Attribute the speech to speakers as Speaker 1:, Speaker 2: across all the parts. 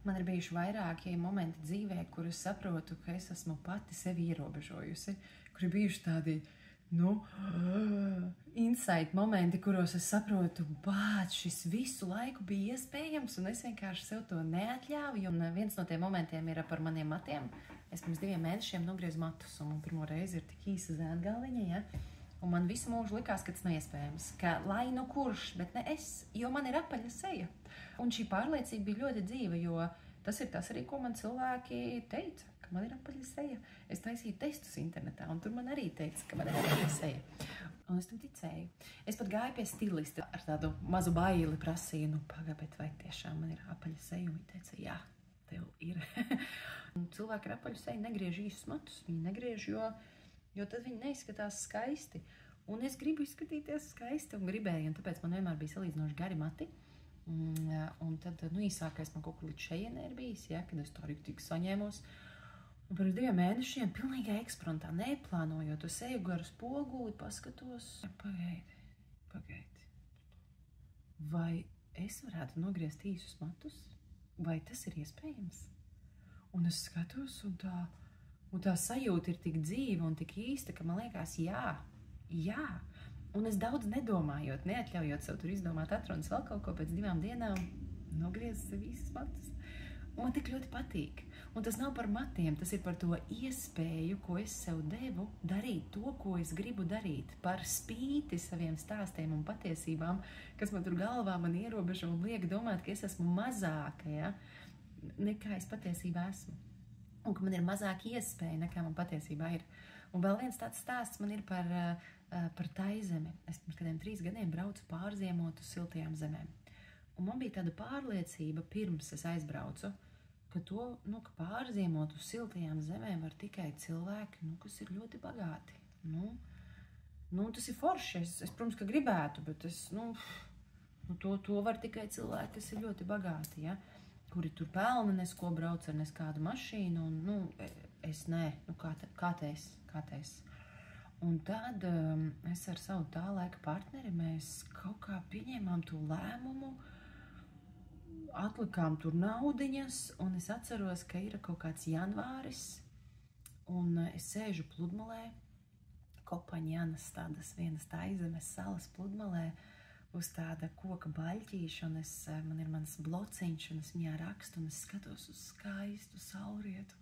Speaker 1: Man ir bijuši vairākie momenti dzīvē, kur es saprotu, ka es esmu pati sevi ierobežojusi, kur ir bijuši tādi, insight momenti, kuros es saprotu, bāc, šis visu laiku bija iespējams, un es vienkārši sev to neatļāvu, un viens no tiem momentiem ir par maniem matiem. Es pirms 2 mēnešiem nogriezu matus, un man pirmo reizi ir tik īsa zēngalviņa, ja? Un man visu mūžu likās, ka tas nav iespējams, ka lai nu kurš, bet ne es, jo man ir apaļa seja. Un šī pārliecība bija ļoti dzīva, jo tas ir tas arī, ko man cilvēki teica, ka man ir apaļa seja. Es taisīju testus internetā, un tur man arī teica, ka man ir apaļa seja. Un es tam ticēju. Es pat gāju pie stilista ar tādu mazu baili, prasīju, pagaid, bet vai tiešām man ir apaļa seja? Un viņi teica, jā, tev ir. Un cilvēki ar apaļu seju negriež īsus matus, viņi negriež, jo tad viņi neizskatās skaisti. Un es gribu izskatīties skaisti un gribēju, un tāpēc man vienmēr bija salīdzinoši gari mati. Un tad, īsākais man kaut kur līdz šejienē ir bijis, ja, kad es tā riktīgi saņēmos. Un pirms 2 mēnešiem pilnīgi eksprontā, neplānojot, es eju garu spoguli, paskatos. Pagaidi. Vai es varētu nogriezt īsus matus? Vai tas ir iespējams? Un es skatos, un tā sajūta ir tik dzīva un tik īsta, ka man liekas, jā. Un es daudz nedomājot, neatļaujot sev tur izdomāt atrunas vēl kaut ko pēc 2 dienām, nogriezu sev īsus matus. Un man tik ļoti patīk. Un tas nav par matiem, tas ir par to iespēju, ko es sev devu darīt to, ko es gribu darīt. Par spīti saviem stāstiem un patiesībām, kas man tur galvā man ierobežo un liek domāt, ka es esmu mazāka, ja, nekā es patiesībā esmu. Un ka man ir mazāk iespēja, nekā man patiesībā ir. Un vēl viens tāds stāsts man ir par Taizemi. Es pirms kādiem 3 gadiem braucu pārziemot uz siltajām zemēm. Un man bija tāda pārliecība, pirms es aizbraucu, ka ka pārziemot uz siltajām zemēm var tikai cilvēki, kas ir ļoti bagāti. Tas ir forši. Es protams, ka gribētu, bet to var tikai cilvēki, kas ir ļoti bagāti, ja? Kuri tur pelna, nesko brauc ar neskādu mašīnu, un, es nē, kā tais. Un tad es ar savu tā laika partneri, mēs kaut kā pieņēmām to lēmumu, atlikām tur naudiņas, un es atceros, ka ir kaut kāds janvāris, un es sēžu pludmalē, Kopaņanas tādas vienas Taizemes salas pludmalē, uz tāda koka baļķīša, un man ir mans blociņš, un es viņā rakstu, un es skatos uz skaistu saulrietu.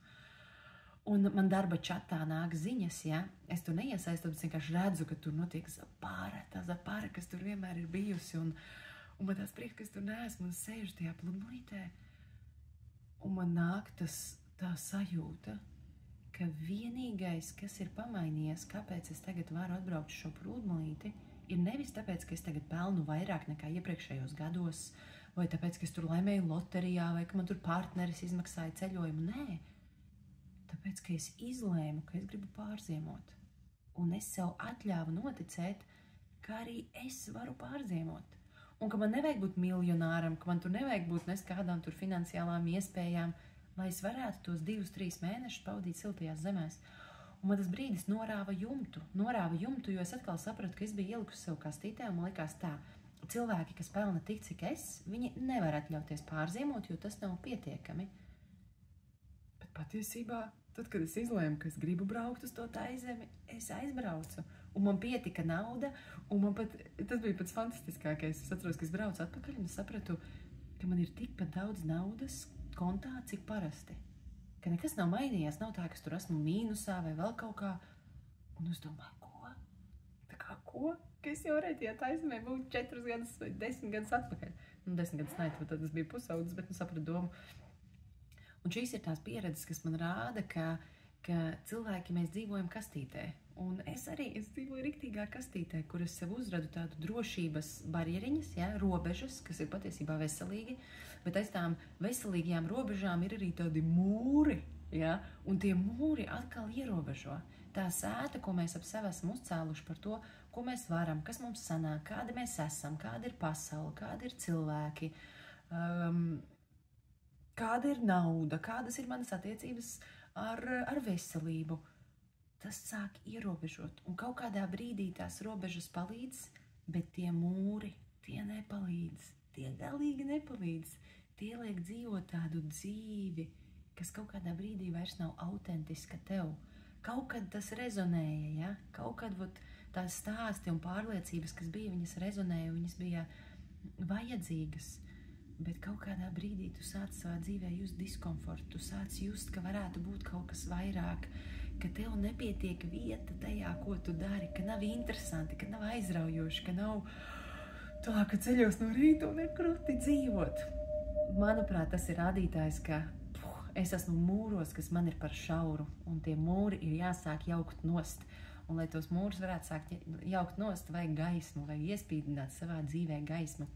Speaker 1: Un man darba čatā nāk ziņas, ja? Es tur neiesaistos, es vienkārši redzu, ka tur notiek tā zapāra, kas tur vienmēr ir bijusi, un man tās prieks, ka es tur neesmu, un es sēžu tajā pludmalītē, un man nāk tā sajūta, ka vienīgais, kas ir pamainījies, kāpēc es tagad varu atbraukt šo pludmalīti, ir nevis tāpēc, ka es tagad pelnu vairāk nekā iepriekšējos gados, vai tāpēc, ka es tur laimēju loterijā, vai ka man tur partneris izmaksāja ceļojumu. Nē, tāpēc, ka es izlēmu, ka es gribu pārziemot. Un es sev atļāvu noticēt, ka arī es varu pārziemot. Un ka man nevajag būt miljonāram, ka man tur nevajag būt neskādām tur finansiālām iespējām, lai es varētu tos 2-3 mēnešus pavadīt siltajās zemēs. Un man tas brīdis norāva jumtu, jo es atkal sapratu, ka es biju ielikusi sev kastītē, un man likās tā, cilvēki, kas pelna tik, cik es, viņi nevar atļauties pārziemot, jo tas nav pietiekami. Bet patiesībā, tad, kad es izlēmu, ka es gribu braukt uz to Taizemi, es aizbraucu, un man pietika nauda, un tas bija pats fantastiskākais. Es atceros, ka es braucu atpakaļ, un es sapratu, ka man ir tikpat daudz naudas kontā, cik parasti. Ka nekas nav mainījies, nav tā, ka es tur esmu mīnusā vai vēl kaut kā. Un es domāju, ko? Tā kā ko? Ka es jau varēju tajā Taizemē būt 4 gadus vai 10 gadus atpakaļ. 10 gadus nē, tad tas bija pusaudzis, bet sapratu domu. Un šīs ir tās pieredzes, kas man rāda, ka cilvēki mēs dzīvojam kastītē. Un es dzīvoju riktīgā kastītē, kur es sev uzradu tādu drošības barjeriņas, ja, robežas, kas ir patiesībā veselīgi, bet aiz tām veselīgajām robežām ir arī tādi mūri, ja, un tie mūri atkal ierobežo. Tā sēta, ko mēs ap sevi esam uzcēluši par to, ko mēs varam, kas mums sanāk, kādi mēs esam, kāda ir pasaule, kādi ir cilvēki, kāda ir nauda, kādas ir manas attiecības ar veselību. Tas sāk ierobežot, un kaut kādā brīdī tās robežas palīdz, bet tie mūri, tie nepalīdz, tie galīgi nepalīdz. tie liek dzīvot tādu dzīvi, kas kaut kādā brīdī vairs nav autentiska tev. Kaut kad tas rezonēja, ja? Kaut kad tās stāsti un pārliecības, kas bija, viņas rezonēja, viņas bija vajadzīgas. Bet kaut kādā brīdī tu sāc savā dzīvē just diskomfortu, tu sāc just, ka varētu būt kaut kas vairāk, ka tev nepietiek vieta tajā, ko tu dari, ka nav interesanti, ka nav aizraujoši, ka nav tā, ka ceļos no rīta un ir krūti dzīvot. Manuprāt, tas ir rādītājs, ka es esmu mūros, kas man ir par šauru, un tie mūri ir jāsāk jaukt nost. Un, lai tos mūrus varētu sākt jaukt nost, vajag gaismu, vajag iespīdināt savā dzīvē gaismu.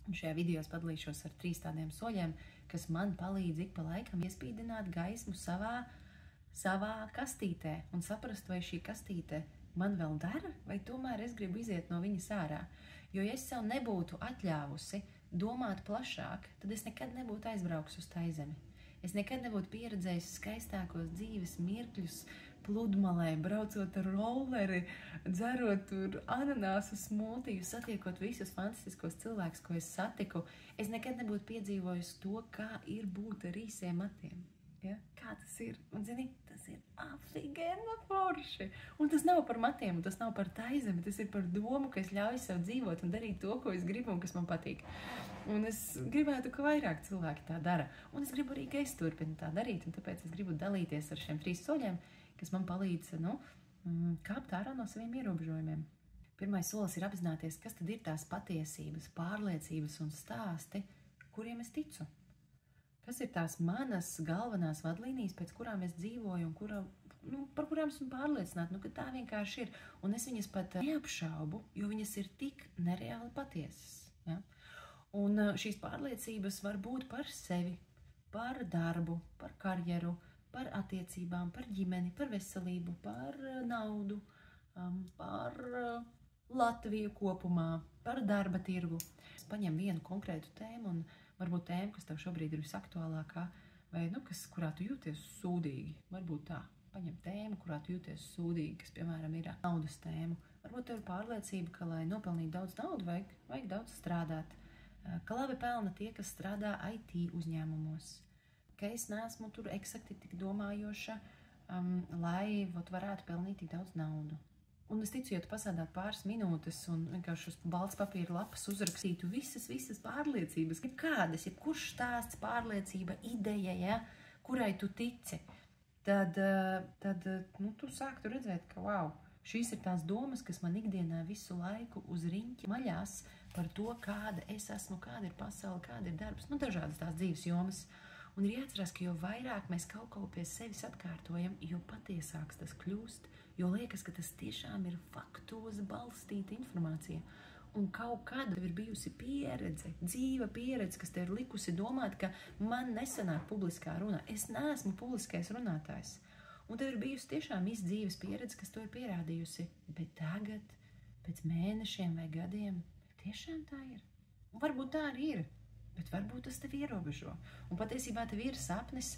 Speaker 1: Un šajā video es padalīšos ar 3 tādiem soļiem, kas man palīdz ik pa laikam iespīdināt gaismu savā kastītē un saprast, vai šī kastīte man vēl dara, vai tomēr es gribu iziet no viņas ārā. Jo, ja es sev nebūtu atļāvusi domāt plašāk, tad es nekad nebūtu aizbrauks uz Taizemi. Es nekad nebūtu pieredzējis skaistākos dzīves mirkļus pludmalē, braucot ar rolleri, dzerot tur ananāsu smūtiju, satiekot visus fantastiskos cilvēkus, ko es satiku. Es nekad nebūtu piedzīvojis to, kā ir būt ar īsiem matiem. Ja? Kā tas ir? Un, zini, tas ir afigēna forši. Un tas nav par matiem, un tas nav par Taizemi, tas ir par domu, ka es ļauju sev dzīvot un darīt to, ko es gribu un kas man patīk. Un es gribētu, ka vairāk cilvēki tā dara. Un es gribu arī, ka es turpinu tā darīt, un tāpēc es gribu dalīties ar šiem 3 soļiem, kas man palīdz, kāpt ārā no saviem ierobežojumiem. Pirmais solis ir apzināties, kas tad ir tās patiesības, pārliecības un stāsti, kuriem es ticu. Kas ir tās manas galvenās vadlīnijas, pēc kurām es dzīvoju un par kurām esmu pārliecināta, ka tā vienkārši ir. Un es viņas pat neapšaubu, jo viņas ir tik nereāli patiesas. Ja? Un šīs pārliecības var būt par sevi, par darbu, par karjeru, par attiecībām, par ģimeni, par veselību, par naudu, par Latviju kopumā, par darba tirgu. Es paņemu vienu konkrētu tēmu un varbūt tēmu, kas tev šobrīd ir visaktuālākā, vai kurā tu jūties sūdīgi. Varbūt tā, paņem tēmu, kurā tu jūties sūdīgi, kas, piemēram, ir naudas tēmu. Varbūt tev ir pārliecība, ka, lai nopelnītu daudz naudu, vajag daudz strādāt. Ka labi pelna tie, kas strādā IT uzņēmumos. Ka es neesmu tur eksakti tik domājoša, lai varētu pelnīt tik daudz naudu. Un es ticu, ja tu pasēdāt pāris minūtes un vienkārši uz balts papīra lapas uzrakstītu visas pārliecības, kādas, kurš stāsts, pārliecība, ideja, ja, kurai tu tici, tad tu sāktu redzēt, ka wow, šīs ir tās domas, kas man ikdienā visu laiku uz riņķi maļās par to, kāda es esmu, kāda ir pasaule, kāda ir darbs, dažādas tās dzīves jomas. Un ir jāatcerās, ka jo vairāk mēs kaut ko pie sevis atkārtojam, jo patiesāks tas kļūst, jo liekas, ka tas tiešām ir faktos balstīta informācija. Un kaut kāda ir bijusi pieredze, dzīva pieredze, kas te ir likusi domāt, ka man nesanāk publiskā runa. Es neesmu publiskais runātājs. Un tev ir bijusi tiešām izdzīves pieredze, kas to ir pierādījusi. Bet tagad, pēc mēnešiem vai gadiem, tiešām tā ir. Un varbūt tā arī ir. Bet varbūt tas tevi ierobežo. Un patiesībā tev ir sapnis,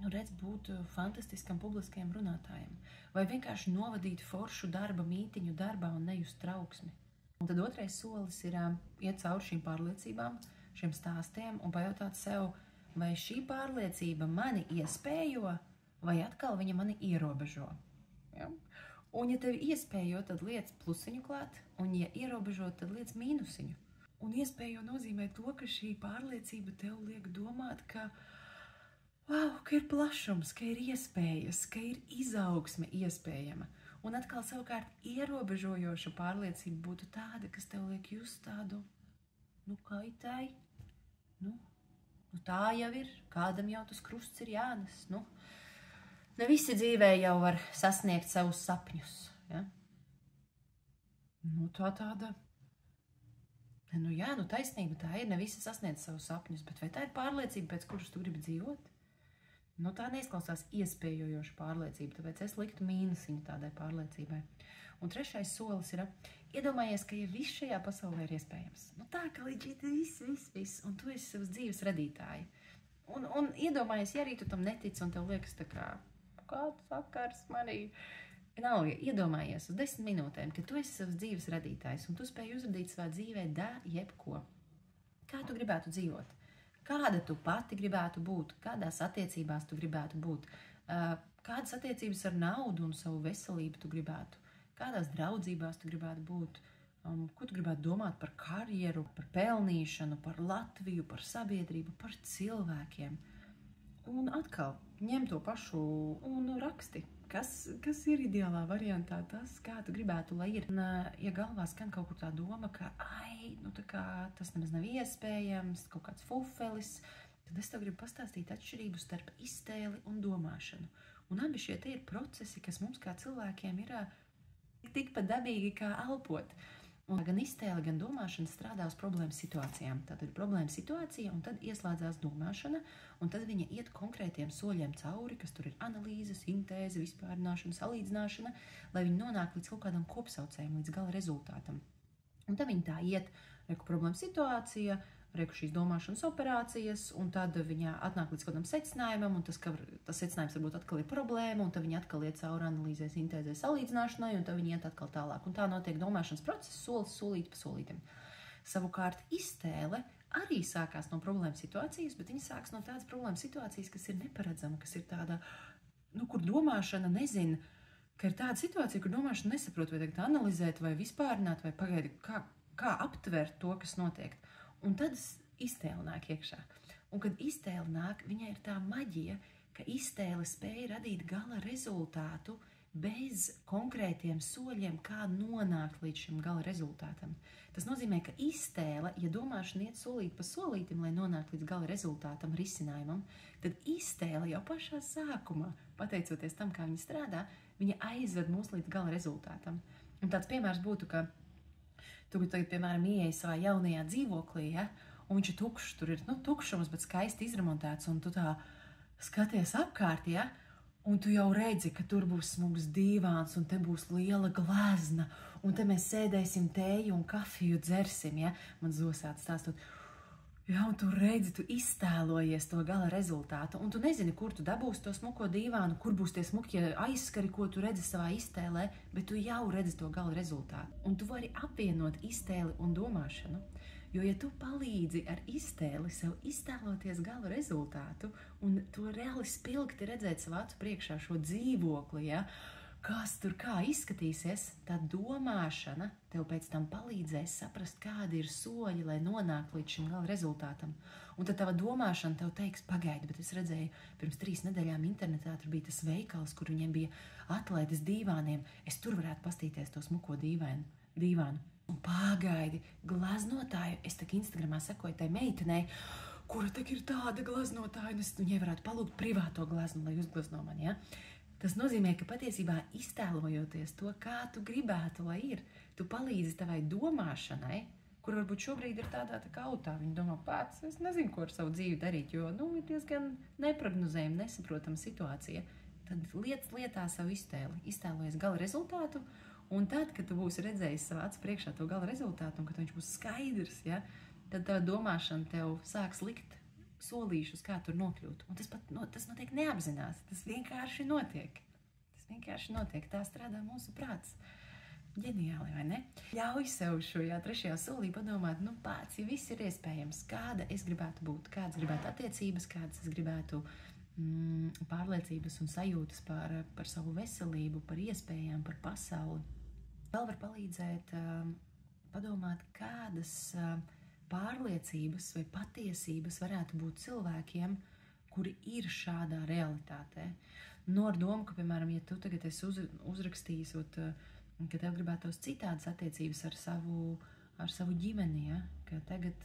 Speaker 1: būt fantastiskam publiskajam runātājam. Vai vienkārši novadīt foršu darba mītiņu darbā un nejust trauksmi. Un tad otrais solis ir iet cauri šīm pārliecībām, šiem stāstiem un pajautāt sev, vai šī pārliecība mani iespējo, vai atkal viņa mani ierobežo. Ja? Un ja tevi iespējo, tad liec plusiņu klāt, un ja ierobežo, tad liec mīnusiņu. Un iespējo nozīmē to, ka šī pārliecība tev liek domāt, ka ir plašums, ka ir iespējas, ka ir izaugsme iespējama. Un atkal savukārt ierobežojoša pārliecība būtu tāda, kas tev liek just tādu, kaitai, tā jau ir, kādam jau tas krusts ir jānes, ne visi dzīvē jau var sasniegt savus sapņus, ja? Tāda... taisnība tā ir, ne visi sasniedz savus sapņus, bet vai tā ir pārliecība, pēc kuras tu gribi dzīvot? Tā neizklausās iespējojoša pārliecība, tāpēc es liktu mīnusiņu tādai pārliecībai. Un trešais solis ir, iedomājies, ka viss šajā pasaulē ir iespējams. Tā, ka līdz viss, un tu esi savas dzīves radītāji. Un iedomājies, ja arī tu tam netici, un tev liekas tā kā, kāds sakars manī. Vienalga, iedomājies uz 10 minūtēm, ka tu esi savas dzīves radītājs un tu spēj uzradīt savā dzīvē jebko. Kā tu gribētu dzīvot? Kāda tu pati gribētu būt, kādās attiecībās tu gribētu būt, kādas attiecības ar naudu un savu veselību tu gribētu, kādās draudzībās tu gribētu būt, ko tu gribētu domāt par karjeru, par pelnīšanu, par Latviju, par sabiedrību, par cilvēkiem. Un atkal ņem to pašu un raksti. Kas ir ideālā variantā tas, kā tu gribētu, lai ir? Un, ja galvā skan kaut kur tā doma, ka tas nemaz nav iespējams, kaut kāds fufelis, tad es tev gribu pastāstīt atšķirību starp iztēli un domāšanu. Un abi šie te ir procesi, kas mums kā cilvēkiem ir tikpat dabīgi kā elpot. Un gan iztēle, gan domāšana strādā uz problēmas situācijām. Tad ir problēma situācija, un tad ieslēdzās domāšana, un tad viņa iet konkrētiem soļiem cauri, kas tur ir analīze, sintēze, vispārināšana, salīdzināšana, lai viņi nonāk līdz kaut kādam kopsaucējam, līdz gala rezultātam. Un tad viņa tā iet, reku problēma situācija, reku šīs domāšanas operācijas, un tad viņa atnāk līdz kādam secinājumam, un tas secinājums varbūt atkal ir problēma, un tad viņa atkal iet cauri analīzē, sintēzē, salīdzināšanai, un tad viņa iet atkal tālāk. Un tā notiek domāšanas process solīt pa solītim. Savukārt iztēle arī sākās no problēma situācijas, bet viņa sāks no tādas problēma situācijas, kas ir neparedzama, kas ir tāda, kur domāšana nezina, ka ir tāda situācija, kur domāšana nesaprot, vai tagad analizēt, vai vispārināt, vai pagaidi, kā aptvert to, kas notiek. Un tad iztēle nāk iekšā. Un kad iztēle nāk, viņai ir tā maģija, ka iztēle spēja radīt gala rezultātu bez konkrētiem soļiem, kā nonākt līdz šim gala rezultātam. Tas nozīmē, ka iztēle, ja domāšana iet solīt pa solītim, lai nonāktu līdz gala rezultātam, risinājumam, tad iztēle jau pašā sākumā, pateicoties tam, kā viņa strādā, viņa aizved mūs līdz gala rezultātam. Un tāds piemērs būtu, ka tu tagad, piemēram, ieeji savā jaunajā dzīvoklī, ja? Un viņš ir tukšs, tur ir tukšums, bet skaisti izremontēts, un tu tā skaties apkārt, ja? Un tu jau redzi, ka tur būs smugs dīvāns, un te būs liela glezna, un te mēs sēdēsim tēju un kafiju dzersim, ja? Man Zosāts stāstot. Jā, un tu redzi, tu iztēlojies to gala rezultātu, un tu nezini, kur tu dabūsi to smuko dīvānu, kur būs tie smukie aizskari, ko tu redzi savā iztēlē, bet tu jau redzi to gala rezultātu. Un tu vari apvienot iztēli un domāšanu, jo, ja tu palīdzi ar iztēli sev iztēloties gala rezultātu, un to reāli spilgti redzēt savā acu priekšā šo dzīvokli, ja, kas tur kā izskatīsies, tad domāšana tev pēc tam palīdzēs saprast, kādi ir soļi, lai nonāktu līdz šim gala rezultātam. Un tad tava domāšana tev teiks, pagaidi, bet es redzēju, pirms 3 nedēļām internetā tur bija tas veikals, kur viņiem bija atlaides dīvāniem. Es tur varētu pastīties to smuko dīvānu. Un pagaidi, gleznotāju, es tak Instagramā sekoju tai meitenei, kura tak ir tāda gleznotāja, un es viņai varētu palūgt privāto gleznu, lai uzglezno man, ja? Tas nozīmē, ka patiesībā iztēlojoties to, kā tu gribētu, lai ir, tu palīdzi tavai domāšanai, kur varbūt šobrīd ir tādā tā kā autā. Viņa domā, pats, es nezinu, ko ar savu dzīvi darīt, jo, ir diezgan neprognozējama, nesaprotama situācija. Tad lietā savu iztēli, iztēlojies gala rezultātu, un tad, kad tu būsi redzējis savā acu priekšā to gala rezultātu, un kad viņš būs skaidrs, ja, tad tava domāšana tev sāks likt solīšus, kā tur nokļūt. Un tas notiek neapzinās. Tas vienkārši notiek. Tā strādā mūsu prāts. Ģeniāli, vai ne? Ļauj sev šajā 3. solī padomāt, pats, ja viss ir iespējams, kāda es gribētu būt, kādas gribētu attiecības, kādas es gribētu pārliecības un sajūtas par savu veselību, par iespējām, par pasauli. Vēl var palīdzēt padomāt, kādas pārliecības vai patiesības varētu būt cilvēkiem, kuri ir šādā realitātē. Ar domu, ka, piemēram, ja tu tagad esi uzrakstījis, ka tev gribētos citādas attiecības ar savu ģimeni, ja? Ka tagad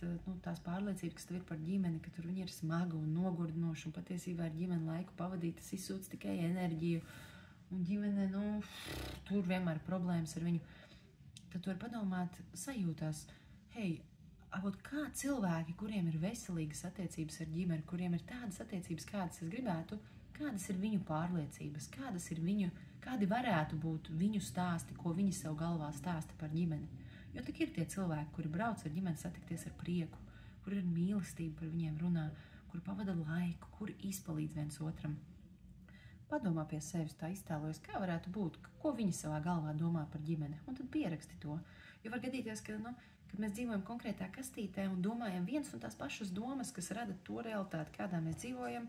Speaker 1: tās pārliecības, kas tev ir par ģimeni, ka tur viņi ir smaga un nogurdinoša, un patiesībā ar ģimeni laiku pavadīt, tas izsūc tikai enerģiju, un ģimene, tur vienmēr problēmas ar viņu. Tad tu vari padomāt sajūtās, kā cilvēki, kuriem ir veselīgas attiecības ar ģimeni, kuriem ir tādas attiecības, kādas es gribētu, kādas ir viņu pārliecības, kādi varētu būt viņu stāsti, ko viņi sev galvā stāsta par ģimeni. Jo tik ir tie cilvēki, kuri brauc ar ģimeni satikties ar prieku, kur ir mīlestība par viņiem runā, kur pavada laiku, kur izpalīdz viens otram. Padomā pie sevis, tā iztēlojas, kā varētu būt, ko viņi savā galvā domā par ģimeni, un tad pieraksti to. Jo var gadīties, ka kad mēs dzīvojam konkrētā kastītē un domājam vienas un tās pašas domas, kas rada to realitāti, kādā mēs dzīvojam,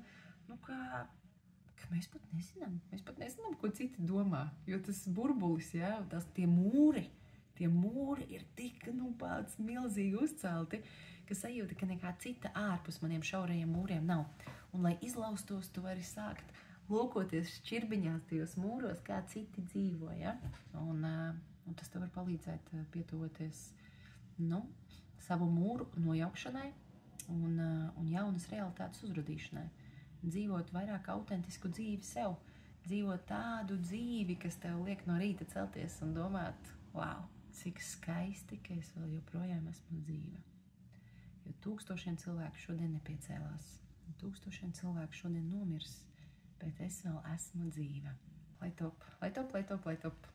Speaker 1: ka mēs pat nezinām, ko citi domā, jo tas burbulis, tie mūri ir tik, pats milzīgi uzcelti, ka sajūta, ka nekā cita ārpus maniem šaurajiem mūriem nav. Un, lai izlaustos, tu vari sākt lūkoties šķirbiņās tajos mūros, kā citi dzīvo, Un tas tev var palīdzēt pietuvoties, savu mūru nojaukšanai un jaunas realitātes uzradīšanai. Dzīvot vairāk autentisku dzīvi sev, dzīvot tādu dzīvi, kas tev liek no rīta celties un domāt, wow, cik skaisti, ka es vēl joprojām esmu dzīva. Jo 1000 cilvēku šodien nepiecēlās, 1000 cilvēku šodien nomirs, bet es vēl esmu dzīva. Lai top, lai top, lai top, lai top.